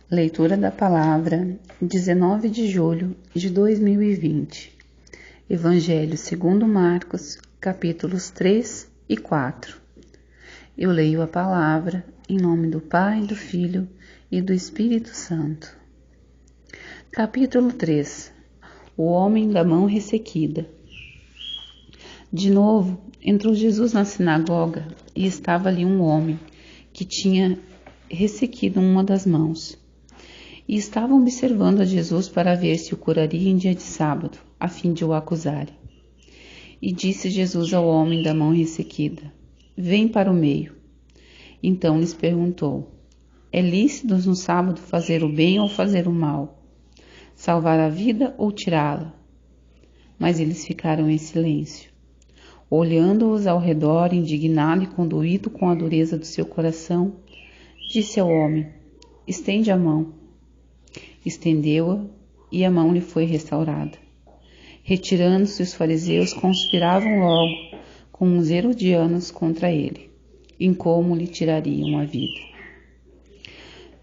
Leitura da palavra, 19 de julho de 2020. Evangelho segundo Marcos, capítulos 3 e 4. Eu leio a palavra em nome do Pai, do Filho e do Espírito Santo. Capítulo 3. O homem da mão ressequida. De novo, entrou Jesus na sinagoga e estava ali um homem que tinha ressequido uma das mãos. E estavam observando a Jesus para ver se o curaria em dia de sábado, a fim de o acusarem. E disse Jesus ao homem da mão ressequida: Vem para o meio. Então lhes perguntou: É lícito no sábado fazer o bem ou fazer o mal? Salvar a vida ou tirá-la? Mas eles ficaram em silêncio. Olhando-os ao redor, indignado e condoído com a dureza do seu coração, disse ao homem: Estende a mão. Estendeu-a e a mão lhe foi restaurada. Retirando-se os fariseus, conspiravam logo com os herodianos contra ele, em como lhe tirariam a vida.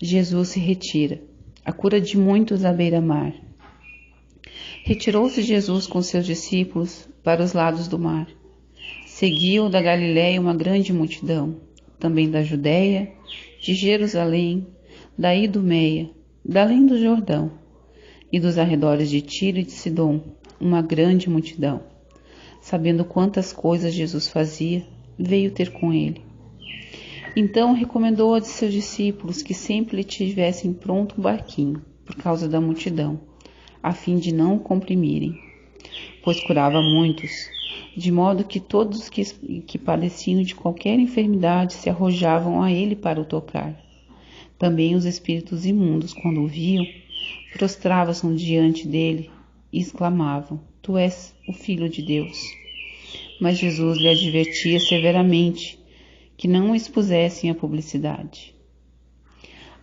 Jesus se retira, a cura de muitos à beira-mar. Retirou-se Jesus com seus discípulos para os lados do mar. Seguiu da Galiléia uma grande multidão, também da Judéia, de Jerusalém, da Idumeia, da além do Jordão, e dos arredores de Tiro e de Sidom, uma grande multidão. Sabendo quantas coisas Jesus fazia, veio ter com ele. Então recomendou a de seus discípulos que sempre lhe tivessem pronto um barquinho, por causa da multidão, a fim de não o comprimirem, pois curava muitos, de modo que todos que padeciam de qualquer enfermidade se arrojavam a ele para o tocar. Também os espíritos imundos, quando o viam, prostravam-se diante dele e exclamavam: Tu és o Filho de Deus. Mas Jesus lhe advertia severamente que não o expusessem à publicidade.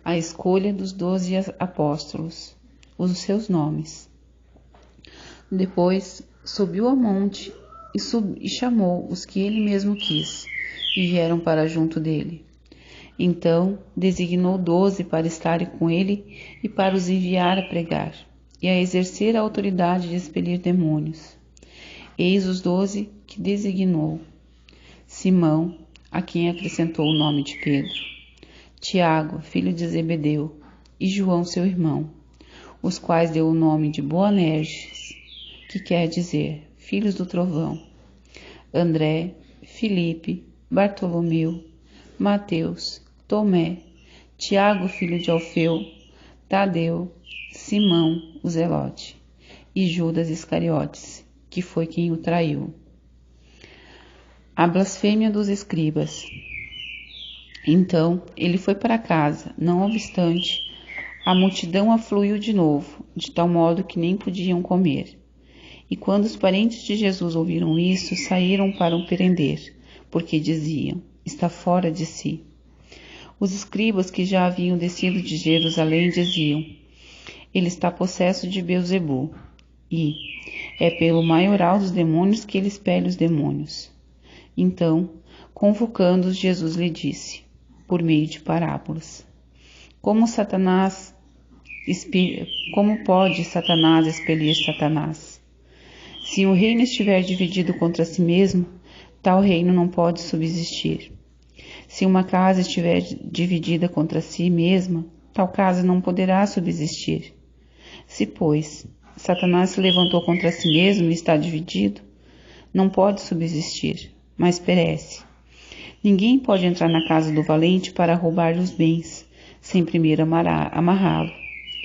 A escolha dos 12 apóstolos, os seus nomes. Depois subiu ao monte e chamou os que ele mesmo quis, e vieram para junto dele. Então designou 12 para estarem com ele e para os enviar a pregar, e a exercer a autoridade de expelir demônios. Eis os 12 que designou: Simão, a quem acrescentou o nome de Pedro, Tiago, filho de Zebedeu, e João, seu irmão, os quais deu o nome de Boanerges, que quer dizer filhos do trovão, André, Filipe, Bartolomeu, Mateus, Tomé, Tiago, filho de Alfeu, Tadeu, Simão, o Zelote, e Judas Iscariotes, que foi quem o traiu. A blasfêmia dos escribas. Então ele foi para casa, não obstante, a multidão afluiu de novo, de tal modo que nem podiam comer. E quando os parentes de Jesus ouviram isso, saíram para o prender, porque diziam: Está fora de si. Os escribas que já haviam descido de Jerusalém diziam: Ele está possesso de Beelzebu, e é pelo maioral dos demônios que ele expele os demônios. Então, convocando-os, Jesus lhe disse, por meio de parábolas: Como pode Satanás expelir Satanás? Se um reino estiver dividido contra si mesmo, tal reino não pode subsistir. Se uma casa estiver dividida contra si mesma, tal casa não poderá subsistir. Se, pois, Satanás se levantou contra si mesmo e está dividido, não pode subsistir, mas perece. Ninguém pode entrar na casa do valente para roubar-lhe os bens, sem primeiro amarrá-lo,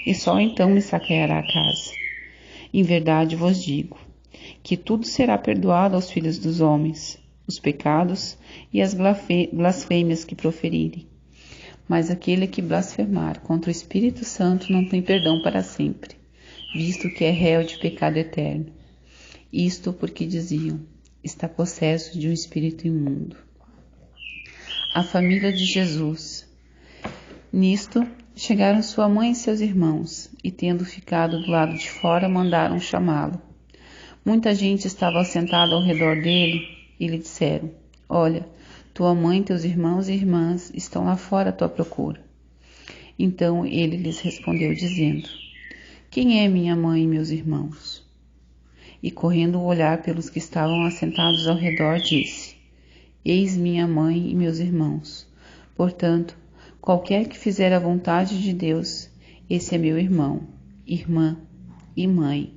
e só então lhe saqueará a casa. Em verdade vos digo, que tudo será perdoado aos filhos dos homens, os pecados e as blasfêmias que proferirem. Mas aquele que blasfemar contra o Espírito Santo não tem perdão para sempre, visto que é réu de pecado eterno. Isto porque diziam: Está possesso de um espírito imundo. A família de Jesus. Nisto, chegaram sua mãe e seus irmãos, e tendo ficado do lado de fora, mandaram chamá-lo. Muita gente estava sentada ao redor dele, e lhe disseram: Olha, tua mãe, teus irmãos e irmãs estão lá fora à tua procura. Então ele lhes respondeu, dizendo: Quem é minha mãe e meus irmãos? E correndo o olhar pelos que estavam assentados ao redor, disse: Eis minha mãe e meus irmãos. Portanto, qualquer que fizer a vontade de Deus, esse é meu irmão, irmã e mãe.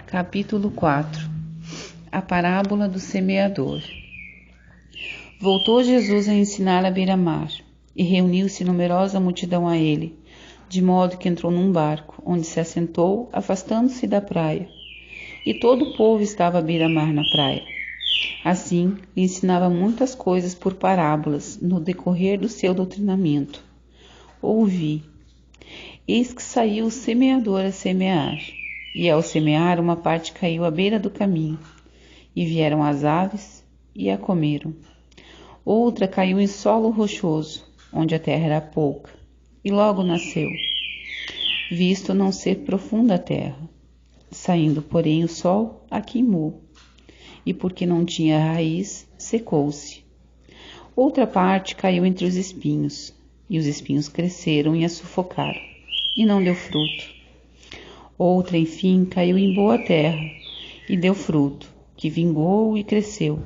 Capítulo 4. A parábola do semeador. Voltou Jesus a ensinar à beira-mar, e reuniu-se numerosa multidão a ele, de modo que entrou num barco, onde se assentou, afastando-se da praia. E todo o povo estava à beira-mar na praia. Assim, lhe ensinava muitas coisas por parábolas, no decorrer do seu doutrinamento. Ouvi. Eis que saiu o semeador a semear, e ao semear uma parte caiu à beira do caminho, e vieram as aves e a comeram. Outra caiu em solo rochoso, onde a terra era pouca, e logo nasceu, visto não ser profunda a terra. Saindo, porém, o sol a queimou, e porque não tinha raiz, secou-se. Outra parte caiu entre os espinhos, e os espinhos cresceram e a sufocaram, e não deu fruto. Outra, enfim, caiu em boa terra, e deu fruto, que vingou e cresceu,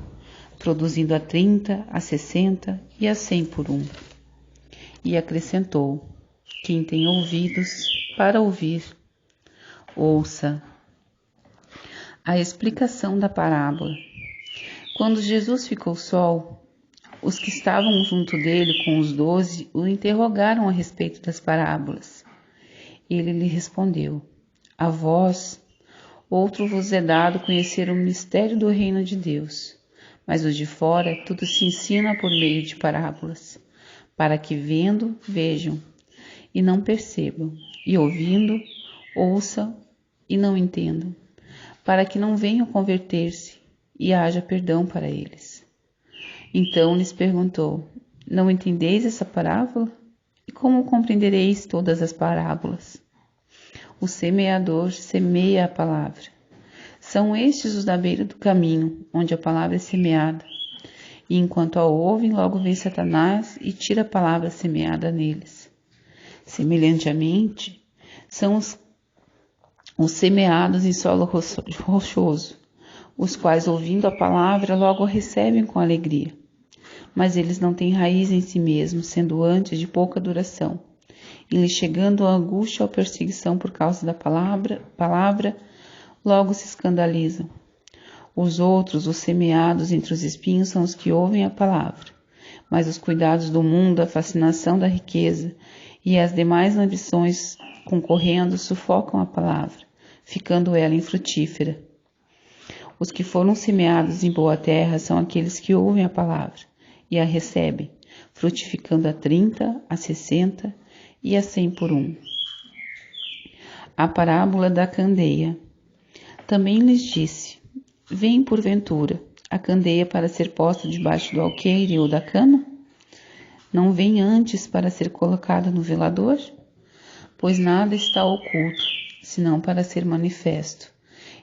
produzindo a 30, a 60 e a 100 por um. E acrescentou: Quem tem ouvidos para ouvir, ouça. A explicação da parábola. Quando Jesus ficou só, os que estavam junto dele com os 12 o interrogaram a respeito das parábolas. Ele lhe respondeu: A vós, outro vos é dado conhecer o mistério do reino de Deus, mas os de fora tudo se ensina por meio de parábolas, para que vendo, vejam, e não percebam, e ouvindo, ouçam e não entendam, para que não venham converter-se e haja perdão para eles. Então lhes perguntou: Não entendeis essa parábola? E como compreendereis todas as parábolas? O semeador semeia a palavra. São estes os da beira do caminho, onde a palavra é semeada. E enquanto a ouvem, logo vem Satanás e tira a palavra semeada neles. Semelhantemente, são os semeados em solo rochoso, os quais, ouvindo a palavra, logo a recebem com alegria. Mas eles não têm raiz em si mesmos, sendo antes de pouca duração. E lhes chegando a angústia ou perseguição por causa da palavra, logo se escandalizam. Os outros, os semeados entre os espinhos, são os que ouvem a palavra. Mas os cuidados do mundo, a fascinação da riqueza e as demais ambições concorrendo sufocam a palavra, ficando ela infrutífera. Os que foram semeados em boa terra são aqueles que ouvem a palavra e a recebem, frutificando a 30, a 60 e a 100 por um. A parábola da candeia. Também lhes disse: Vem porventura a candeia para ser posta debaixo do alqueire ou da cama? Não vem antes para ser colocada no velador? Pois nada está oculto, senão para ser manifesto,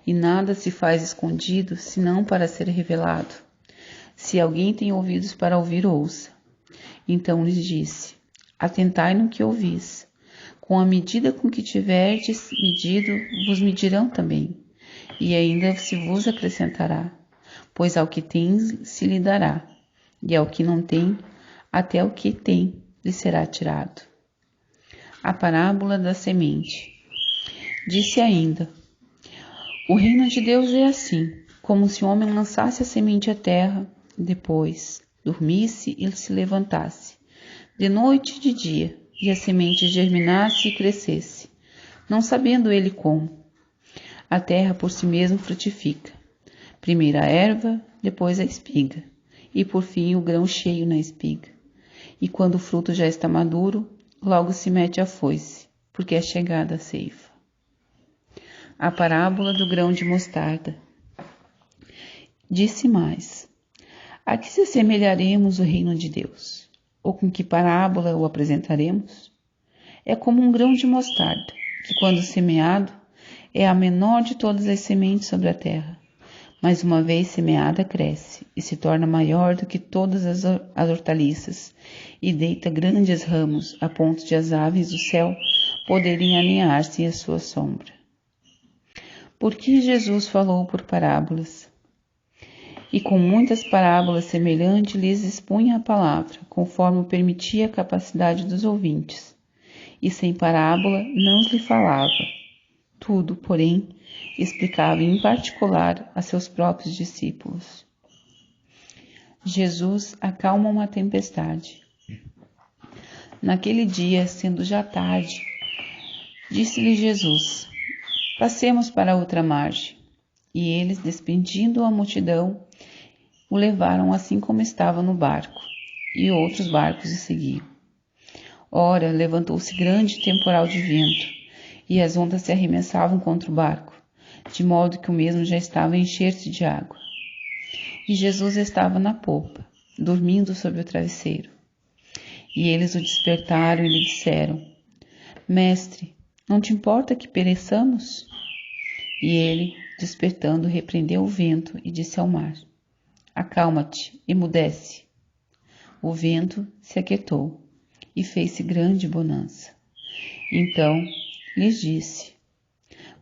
e nada se faz escondido, senão para ser revelado. Se alguém tem ouvidos para ouvir, ouça. Então lhes disse: Atentai no que ouvis. Com a medida com que tiverdes medido, vos medirão também, e ainda se vos acrescentará. Pois ao que tem se lhe dará, e ao que não tem, até o que tem lhe será tirado. A parábola da semente. Disse ainda: O reino de Deus é assim, como se o homem lançasse a semente à terra, depois dormisse e se levantasse, de noite e de dia, e a semente germinasse e crescesse, não sabendo ele como. A terra por si mesma frutifica, primeiro a erva, depois a espiga, e por fim o grão cheio na espiga. E quando o fruto já está maduro, logo se mete a foice, porque é chegada a ceifa. A parábola do grão de mostarda. Disse mais: A que se assemelharemos o reino de Deus? Ou com que parábola o apresentaremos? É como um grão de mostarda, que quando semeado, é a menor de todas as sementes sobre a terra. mas uma vez semeada cresce e se torna maior do que todas as hortaliças e deita grandes ramos a ponto de as aves do céu poderem aninhar-se à sua sombra. Por que Jesus falou por parábolas? E com muitas parábolas semelhantes lhes expunha a palavra, conforme o permitia a capacidade dos ouvintes. E sem parábola não lhe falava. Tudo, porém, explicava em particular a seus próprios discípulos. Jesus acalma uma tempestade. Naquele dia, sendo já tarde, disse-lhe Jesus: passemos para outra margem. E eles, despedindo a multidão, o levaram assim como estava no barco, e outros barcos o seguiam. Ora, levantou-se grande temporal de vento, e as ondas se arremessavam contra o barco, de modo que o mesmo já estava a encher-se de água. E Jesus estava na popa, dormindo sobre o travesseiro. E eles o despertaram e lhe disseram: Mestre, não te importa que pereçamos? E ele, despertando, repreendeu o vento e disse ao mar: acalma-te, emudece. O vento se aquietou e fez-se grande bonança. Então lhes disse: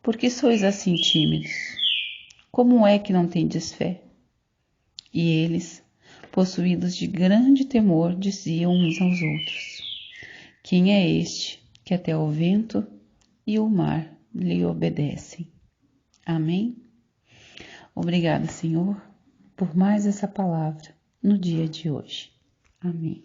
por que sois assim tímidos? Como é que não tendes fé? E eles, possuídos de grande temor, diziam uns aos outros: quem é este que até o vento e o mar lhe obedecem? Amém? Obrigada, Senhor, por mais essa palavra no dia de hoje. Amém.